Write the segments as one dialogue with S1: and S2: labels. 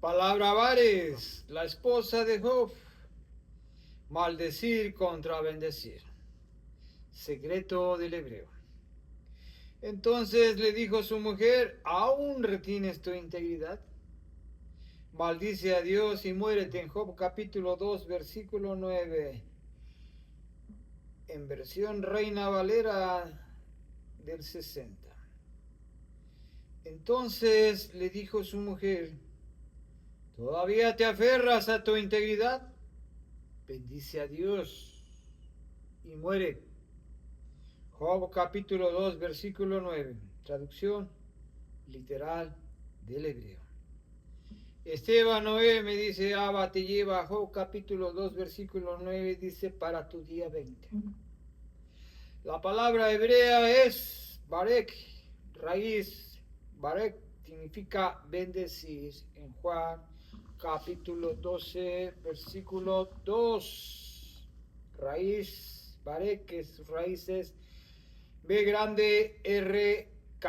S1: Palabra Vares, la esposa de Job. Maldecir contra bendecir. Secreto del hebreo. Entonces le dijo su mujer, ¿aún retienes tu integridad? Maldice a Dios y muérete. En Job capítulo 2, versículo 9. En versión Reina Valera del 60. Entonces le dijo su mujer, ¿todavía te aferras a tu integridad? Bendice a Dios y muere. Job capítulo 2, versículo 9. Traducción literal del hebreo. Esteban Noé me dice, Abba te lleva. Job capítulo 2, versículo 9 dice, para tu día 20. La palabra hebrea es Barek, raíz. Barek significa bendecir. En Juan capítulo 12, versículo 2. Raíz, Barek, que sus raíces B grande RK.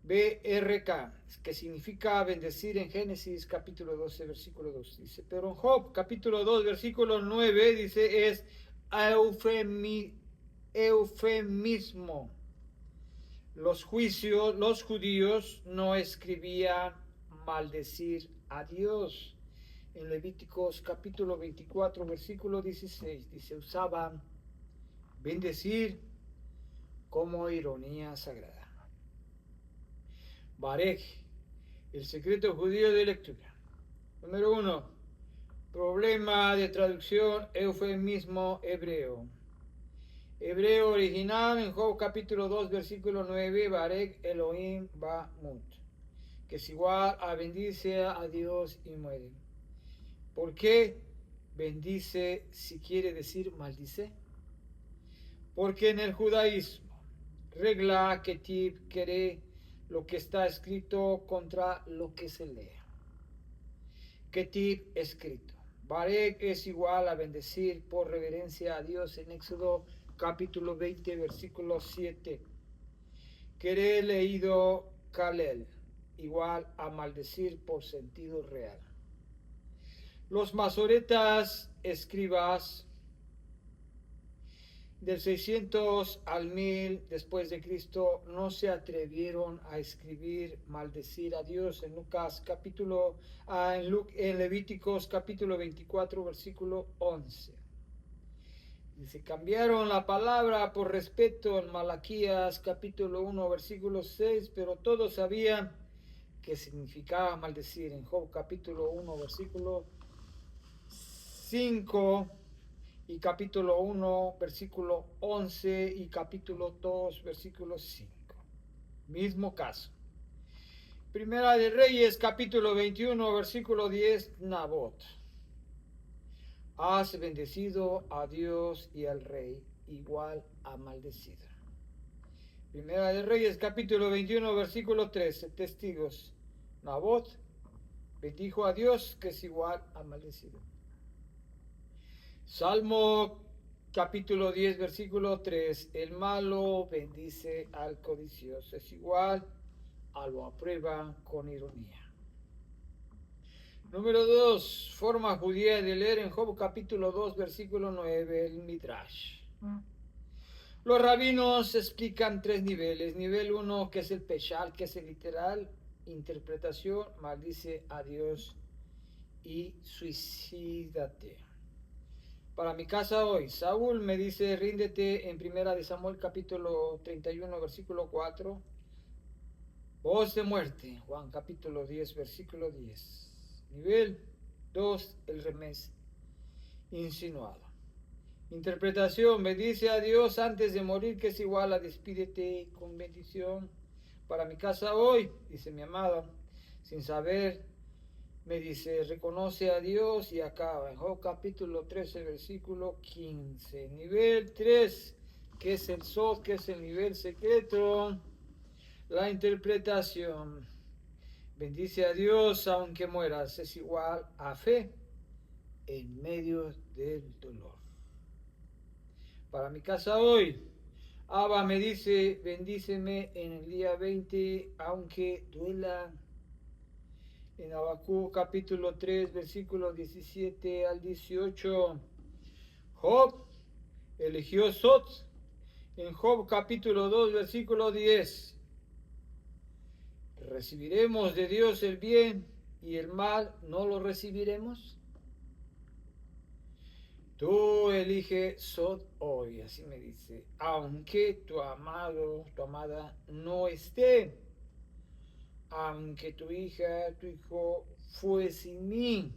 S1: BRK, que significa bendecir en Génesis capítulo 12, versículo 2. Dice, pero en Job capítulo 2, versículo 9 dice es eufemismo. Los judíos no escribían maldecir a Dios. En Levíticos capítulo 24, versículo 16 dice, usaban bendecir como ironía sagrada. Barej, el secreto judío de lectura. Número 1. Problema de traducción, eufemismo hebreo. Hebreo original en Job capítulo 2, versículo 9, Barej Elohim Bamut, que es igual a bendice a Dios y muere. ¿Por qué bendice si quiere decir maldice? Porque en el judaísmo, regla que tip quiere lo que está escrito contra lo que se lee. Ketib escrito. Barek es igual a bendecir por reverencia a Dios en Éxodo capítulo 20, versículo 7. Queré leído Kalel, igual a maldecir por sentido real. Los masoretas escribas del 600 al 1000 después de Cristo no se atrevieron a escribir maldecir a Dios en en Levíticos capítulo 24 versículo 11. Dice, cambiaron la palabra por respeto en Malaquías capítulo 1 versículo 6, pero todos sabían que significaba maldecir. En Job capítulo 1 versículo 5 y capítulo 1, versículo 11 y capítulo 2, versículo 5. Mismo caso. Primera de Reyes, capítulo 21, versículo 10, Nabot. Has bendecido a Dios y al rey, igual a maldecido. Primera de Reyes, capítulo 21, versículo 13, testigos. Nabot bendijo a Dios, que es igual a maldecido. Salmo capítulo 10, versículo 3. El malo bendice al codicioso. Es igual a lo aprueba con ironía. Número 2. Forma judía de leer en Job capítulo 2, versículo 9. El Midrash. Los rabinos explican 3 niveles. Nivel 1, que es el peshal, que es el literal. Interpretación, maldice a Dios y suicídate. Para mi casa hoy, Saúl me dice, ríndete en primera de Samuel capítulo 31, versículo 4. Voz de muerte, Juan capítulo 10, versículo 10. Nivel 2, el remés insinuado. Interpretación, bendice a Dios antes de morir, que es igual a despídete con bendición. Para mi casa hoy, dice mi amado, sin saber, me dice, reconoce a Dios y acaba. En Job capítulo 13, versículo 15. Nivel 3, que es el Sod, que es el nivel secreto. La interpretación. Bendice a Dios aunque mueras. Es igual a fe en medio del dolor. Para mi casa hoy, Abba me dice, bendíceme en el día 20 aunque duela. En Habacuc capítulo 3, versículos 17 al 18. Job eligió Sot. En Job capítulo 2, versículo 10. ¿Recibiremos de Dios el bien y el mal no lo recibiremos? Tú elige Sot hoy, así me dice, aunque tu amado, tu amada no esté, aunque tu hija, tu hijo fue sin mí.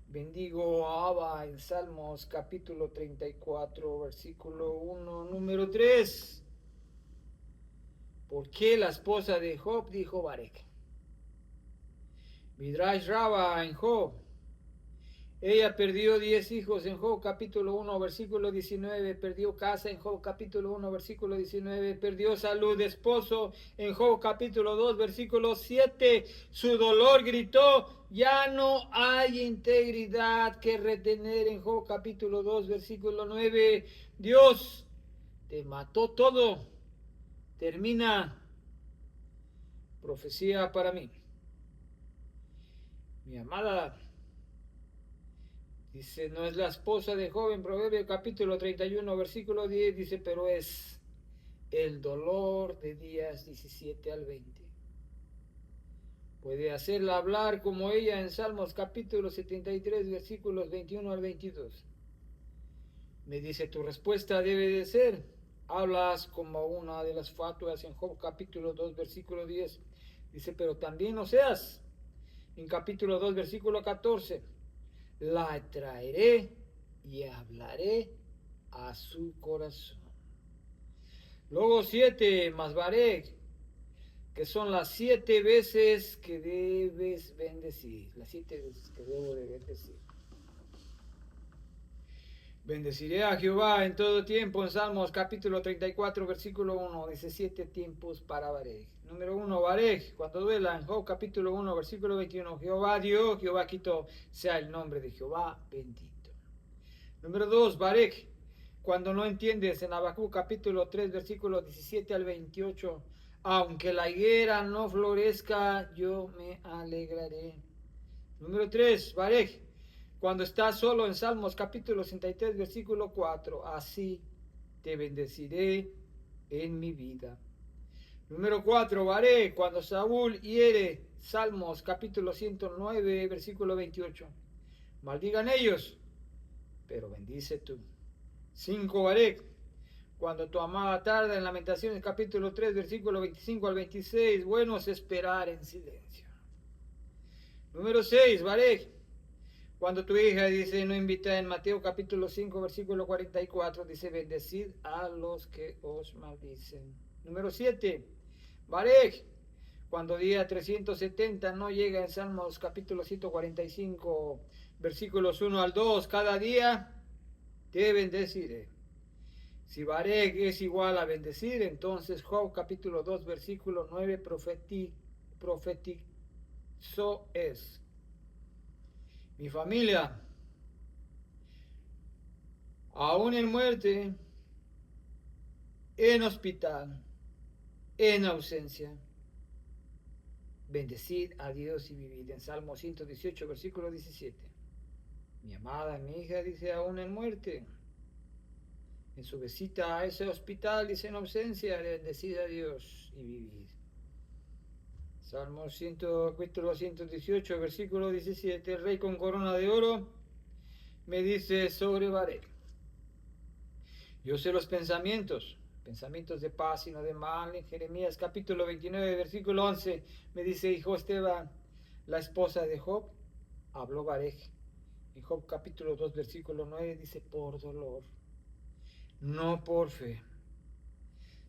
S1: Bendigo a Abba en Salmos capítulo 34, versículo 1, número 3. ¿Por qué la esposa de Job dijo Barec? Midrash Rabba en Job. Ella perdió 10 hijos en Job capítulo 1, versículo 19, perdió casa en Job capítulo 1, versículo 19, perdió salud de esposo en Job capítulo 2, versículo 7, su dolor gritó, ya no hay integridad que retener en Job capítulo 2, versículo 9, Dios te mató todo, termina profecía para mí. Mi amada, dice, no es la esposa de Job en Proverbios capítulo 31, versículo 10, dice, pero es el dolor de días 17 al 20. Puede hacerla hablar como ella en Salmos capítulo 73, versículos 21 al 22. Me dice, tu respuesta debe de ser, hablas como una de las fatuas en Job capítulo 2, versículo 10. Dice, pero también Oseas, en capítulo 2, versículo 14. La traeré y hablaré a su corazón. Luego 7, Masbarek, que son las 7 veces que debes bendecir. Las 7 veces que debo de bendecir. Bendeciré a Jehová en todo tiempo, en Salmos capítulo 34, versículo 1, dice 7 tiempos para Barej. Número 1, Barej, cuando duela, en Job capítulo 1, versículo 21, Jehová dio, Jehová quitó, sea el nombre de Jehová bendito. Número 2, Barej, cuando no entiendes, en Habacuc capítulo 3, versículo 17 al 28, aunque la higuera no florezca, yo me alegraré. Número 3, Barej, cuando estás solo, en Salmos capítulo 63, versículo 4, así te bendeciré en mi vida. Número 4, Baré, cuando Saúl hiere, Salmos capítulo 109, versículo 28. Maldigan ellos, pero bendice tú. 5, Baré, cuando tu amada tarda, en Lamentaciones capítulo 3, versículo 25 al 26, bueno es esperar en silencio. Número 6, Baré, cuando tu hija dice, no invita, en Mateo capítulo 5, versículo 44, dice, bendecid a los que os maldicen. Número 7, Barej, cuando día 370 no llega, en Salmos capítulo 145, versículos 1 al 2, cada día te bendeciré. Si Barej es igual a bendecir, entonces Job capítulo 2, versículo 9, profetizó es. Mi familia, aún en muerte, en hospital, en ausencia, bendecid a Dios y vivid. En Salmo 118, versículo 17. Mi amada, mi hija, dice, aún en muerte, en su visita a ese hospital, dice, en ausencia, bendecid a Dios y vivid. Salmo 100, capítulo 118, versículo 17. El rey con corona de oro me dice sobre Baré. Yo sé los pensamientos de paz y no de mal. En Jeremías capítulo 29, versículo 11, me dice, hijo Esteban, la esposa de Job, habló Barej. En Job capítulo 2, versículo 9, dice, por dolor, no por fe.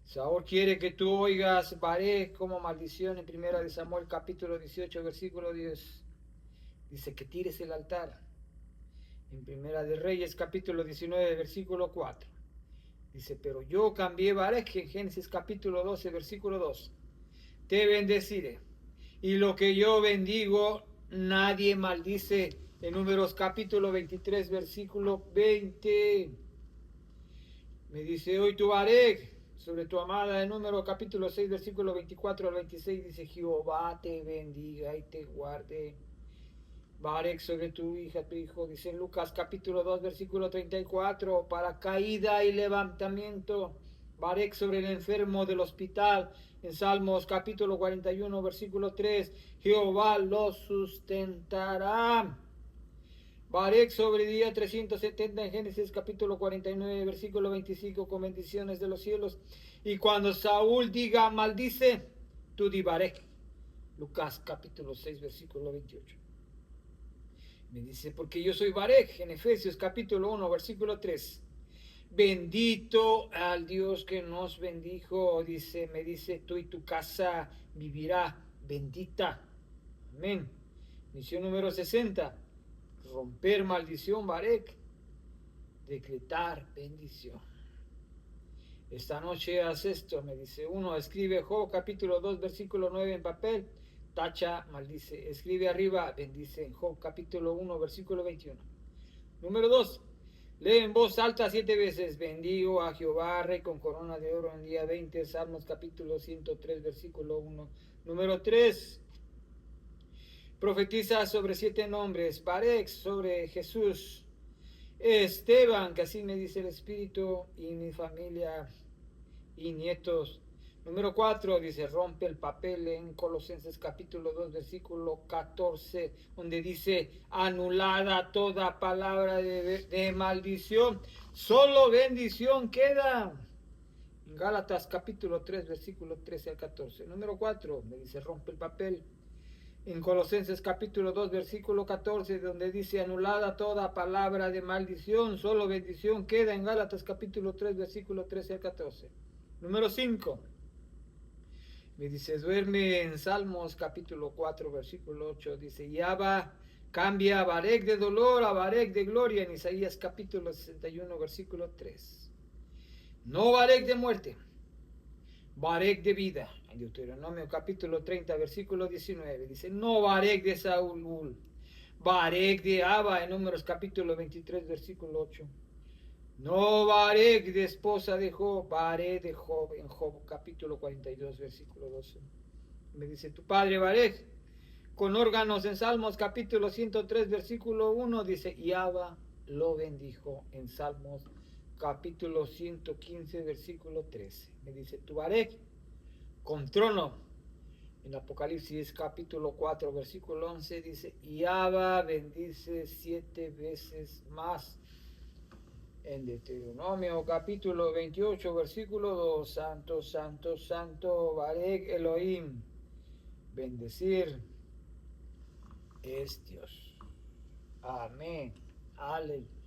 S1: Saúl quiere que tú oigas Barej como maldición. En primera de Samuel capítulo 18, versículo 10, dice que tires el altar. En primera de Reyes capítulo 19, versículo 4. Dice, pero yo cambié Barej, en Génesis capítulo 12, versículo 2. Te bendeciré. Y lo que yo bendigo, nadie maldice. En Números capítulo 23, versículo 20. Me dice, hoy tu Barej, sobre tu amada. En Número capítulo 6, versículo 24 al 26 dice: Jehová te bendiga y te guarde. Barec sobre tu hija, tu hijo. Dice en Lucas capítulo 2, versículo 34, para caída y levantamiento. Barec sobre el enfermo del hospital. En Salmos capítulo 41, versículo 3, Jehová lo sustentará. Barec sobre día 370 en Génesis capítulo 49, versículo 25, con bendiciones de los cielos. Y cuando Saúl diga maldice, tú di Barec. Lucas capítulo 6, versículo 28. Me dice, porque yo soy Barec, en Efesios capítulo 1, versículo 3. Bendito al Dios que nos bendijo, dice, me dice, tú y tu casa vivirá bendita. Amén. Misión número 60. Romper maldición, Barec. Decretar bendición. Esta noche haz esto, me dice. 1. Escribe Job capítulo 2, versículo 9 en papel. Tacha, maldice. Escribe arriba, bendice en Job capítulo 1, versículo 21. Número 2. Lee en voz alta 7 veces. Bendigo a Jehová, rey con corona de oro en día 20. Salmos capítulo 103, versículo 1. Número 3. Profetiza sobre 7 nombres. Barec sobre Jesús. Esteban, que así me dice el Espíritu, y mi familia y nietos. Número 4 dice, rompe el papel en Colosenses capítulo 2, versículo 14, donde dice, anulada toda palabra de maldición, solo bendición queda. En Gálatas capítulo 3, versículo 13 al 14. Número 4 me dice, rompe el papel. En Colosenses capítulo 2, versículo 14, donde dice, anulada toda palabra de maldición, solo bendición queda. En Gálatas capítulo 3, versículo 13 al 14. Número 5. Me dice, duerme en Salmos capítulo 4, versículo 8. Dice, Yahva cambia a Barec de dolor a Barec de gloria. En Isaías capítulo 61, versículo 3. No Barec de muerte, Barec de vida. En Deuteronomio capítulo 30, versículo 19. Dice, no Barec de Saúl, Barec de Abba. En Números capítulo 23, versículo 8. No Barec de esposa de Job, Barec de Job, en Job capítulo 42, versículo 12. Me dice, tu padre Barec, con órganos en Salmos capítulo 103, versículo 1, dice, y Abba lo bendijo. En Salmos capítulo 115, versículo 13. Me dice, tu Barec, con trono. En Apocalipsis capítulo 4, versículo 11, dice, y Abba bendice 7 veces más. En Deuteronomio capítulo 28, versículo 2, santo, santo, santo, Barec Elohim, bendecir es Dios. Amén. Aleluya.